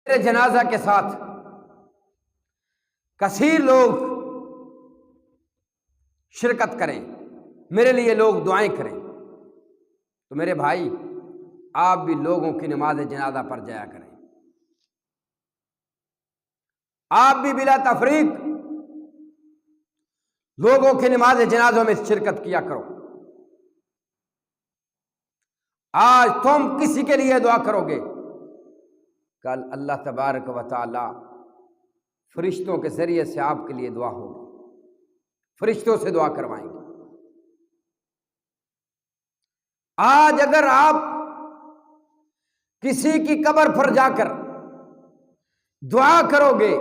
میرے جنازہ کے ساتھ کثیر لوگ شرکت کریں، میرے لیے لوگ دعائیں کریں، تو میرے بھائی آپ بھی لوگوں کی نماز جنازہ پر جایا کریں، آپ بھی بلا تفریق لوگوں کی نماز جنازوں میں شرکت کیا کرو۔ آج تم کسی کے لیے دعا کرو گے، کل اللہ تبارک و تعالی فرشتوں کے ذریعے سے آپ کے لیے دعا ہوگی، فرشتوں سے دعا کروائیں گے۔ آج اگر آپ کسی کی قبر پر جا کر دعا کرو گے،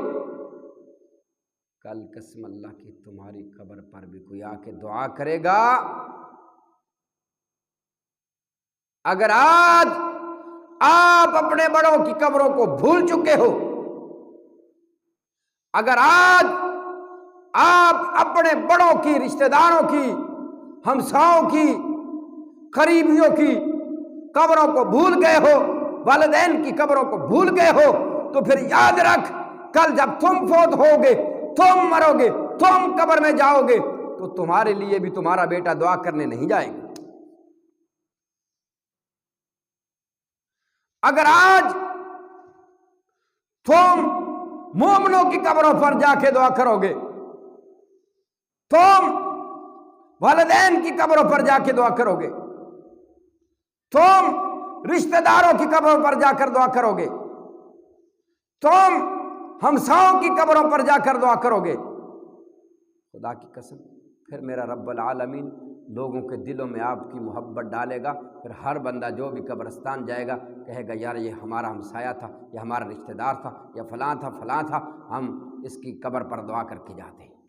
کل قسم اللہ کی تمہاری قبر پر بھی کوئی آ کے دعا کرے گا۔ اگر آج آپ اپنے بڑوں کی قبروں کو بھول چکے ہو، اگر آج آپ اپنے بڑوں کی، رشتہ داروں کی، ہمساؤں کی، قریبیوں کی قبروں کو بھول گئے ہو، والدین کی قبروں کو بھول گئے ہو، تو پھر یاد رکھ کل جب تم فوت ہوگے، تم مرو گے، تم قبر میں جاؤ گے، تو تمہارے لیے بھی تمہارا بیٹا دعا کرنے نہیں جائے گا۔ اگر آج تم مومنوں کی قبروں پر جا کے دعا کرو گے، تم والدین کی قبروں پر جا کے دعا کرو گے، تم رشتہ داروں کی قبروں پر جا کر دعا کرو گے، تم ہمساؤں کی قبروں پر جا کر دعا کرو گے، خدا کی قسم پھر میرا رب العالمین لوگوں کے دلوں میں آپ کی محبت ڈالے گا۔ پھر ہر بندہ جو بھی قبرستان جائے گا کہے گا یار یہ ہمارا ہمسایہ تھا، یہ ہمارا رشتہ دار تھا، یا فلاں تھا فلاں تھا، ہم اس کی قبر پر دعا کر کے جاتے ہیں۔